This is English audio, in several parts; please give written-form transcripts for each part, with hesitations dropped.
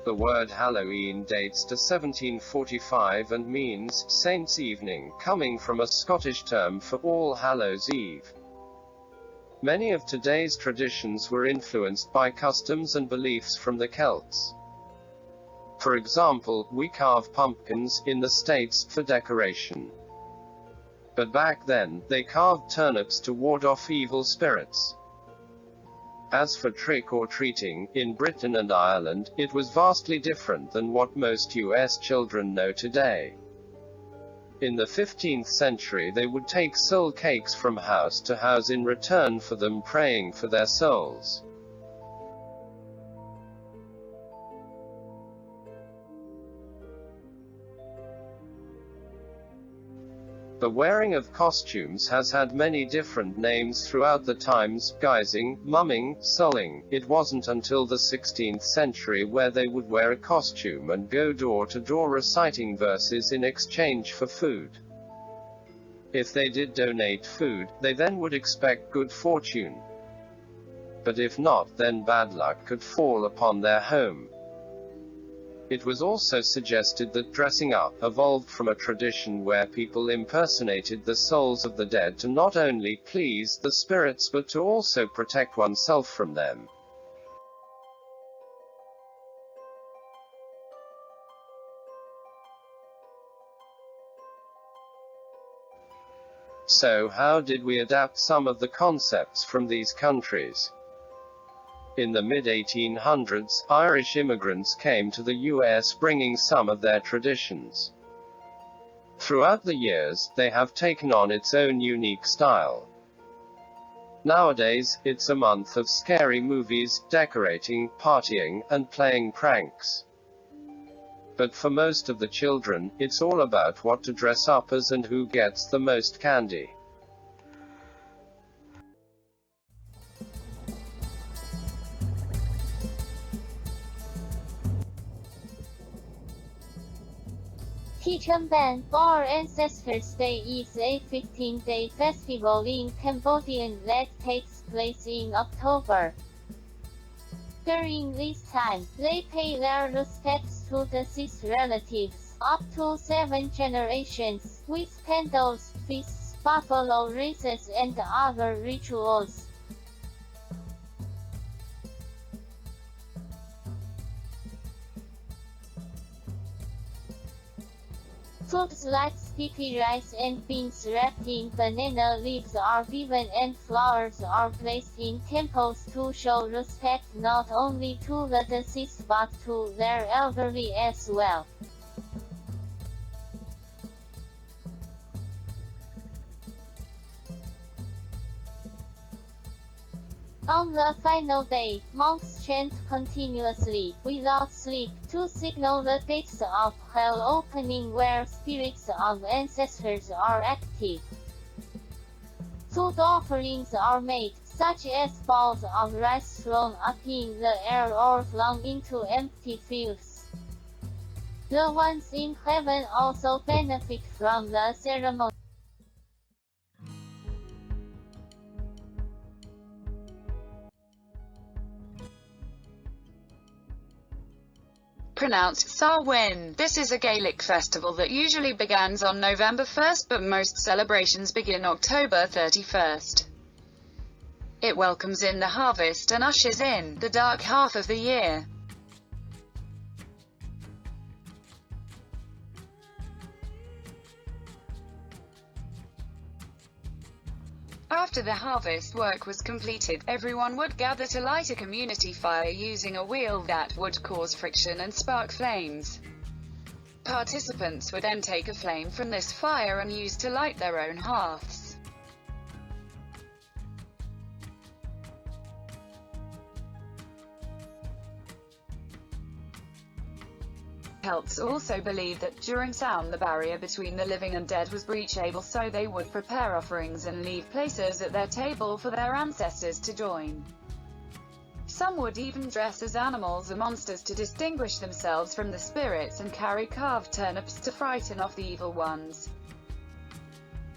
The word Halloween dates to 1745 and means Saint's Evening, coming from a Scottish term for All Hallows' Eve. Many of today's traditions were influenced by customs and beliefs from the Celts. For example, we carve pumpkins in the States for decoration. But back then, they carved turnips to ward off evil spirits. As for trick-or-treating, in Britain and Ireland, it was vastly different than what most US children know today. In the 15th century they would take soul cakes from house to house in return for them praying for their souls. The wearing of costumes has had many different names throughout the times: guising, mumming, souling. It wasn't until the 16th century where they would wear a costume and go door to door reciting verses in exchange for food. If they did donate food, they then would expect good fortune. But if not, then bad luck could fall upon their home. It was also suggested that dressing up evolved from a tradition where people impersonated the souls of the dead to not only please the spirits but to also protect oneself from them. So, how did we adapt some of the concepts from these countries? In the mid-1800s, Irish immigrants came to the US bringing some of their traditions. Throughout the years, they have taken on its own unique style. Nowadays, it's a month of scary movies, decorating, partying, and playing pranks. But for most of the children, it's all about what to dress up as and who gets the most candy. Pchum Ben, our Ancestors' Day, is a 15-day festival in Cambodian that takes place in October. During this time, they pay their respects to deceased relatives, up to 7 generations, with candles, feasts, buffalo races and other rituals. Foods like sticky rice and beans wrapped in banana leaves are given and flowers are placed in temples to show respect not only to the deceased but to their elderly as well. On the final day, monks chant continuously, without sleep, to signal the gates of hell opening where spirits of ancestors are active. Food offerings are made, such as balls of rice thrown up in the air or flung into empty fields. The ones in heaven also benefit from the ceremony. Pronounced Samhain. This is a Gaelic festival that usually begins on November 1st, but most celebrations begin October 31st. It welcomes in the harvest and ushers in the dark half of the year. After the harvest work was completed, everyone would gather to light a community fire using a wheel that would cause friction and spark flames. Participants would then take a flame from this fire and use to light their own hearths. Celts also believed that during Samhain the barrier between the living and dead was breachable, so they would prepare offerings and leave places at their table for their ancestors to join. Some would even dress as animals or monsters to distinguish themselves from the spirits and carry carved turnips to frighten off the evil ones.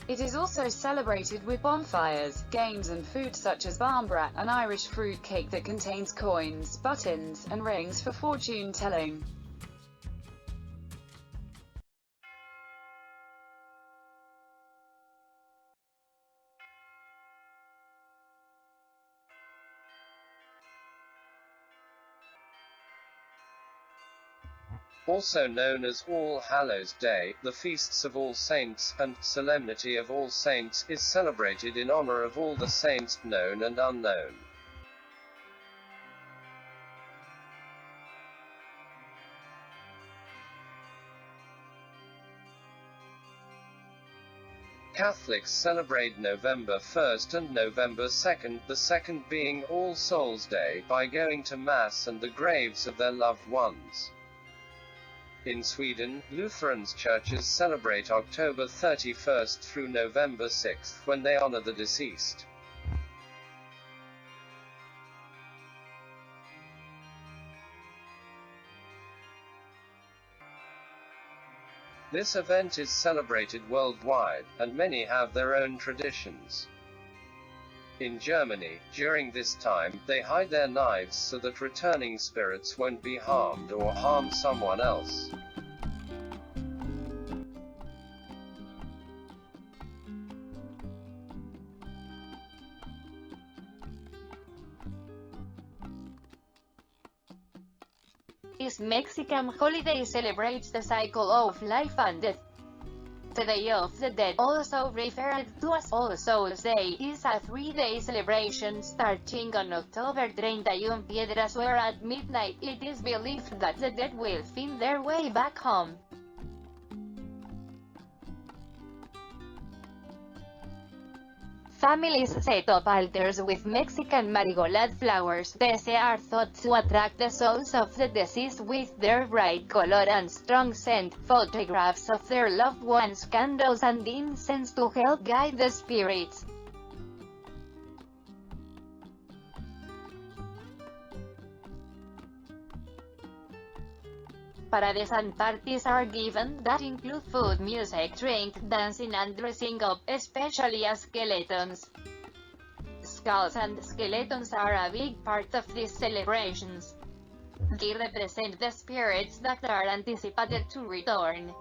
It is also celebrated with bonfires, games and food such as barmbrack, an Irish fruit cake that contains coins, buttons, and rings for fortune telling. Also known as All Hallows Day, the Feasts of All Saints, and Solemnity of All Saints, is celebrated in honor of all the saints, known and unknown. Catholics celebrate November 1st and November 2nd, the second being All Souls Day, by going to Mass and the graves of their loved ones. In Sweden, Lutherans churches celebrate October 31st through November 6th, when they honor the deceased. This event is celebrated worldwide, and many have their own traditions. In Germany, during this time, they hide their knives so that returning spirits won't be harmed or harm someone else. This Mexican holiday celebrates the cycle of life and death. The Day of the Dead, also referred to as All Souls Day, is a 3-day celebration starting on October 31 Piedras, where at midnight it is believed that the dead will find their way back home. Families set up altars with Mexican marigold flowers. These are thought to attract the souls of the deceased with their bright color and strong scent, photographs of their loved ones, candles and incense to help guide the spirits. Parades and parties are given that include food, music, drink, dancing and dressing up, especially as skeletons. Skulls and skeletons are a big part of these celebrations. They represent the spirits that are anticipated to return.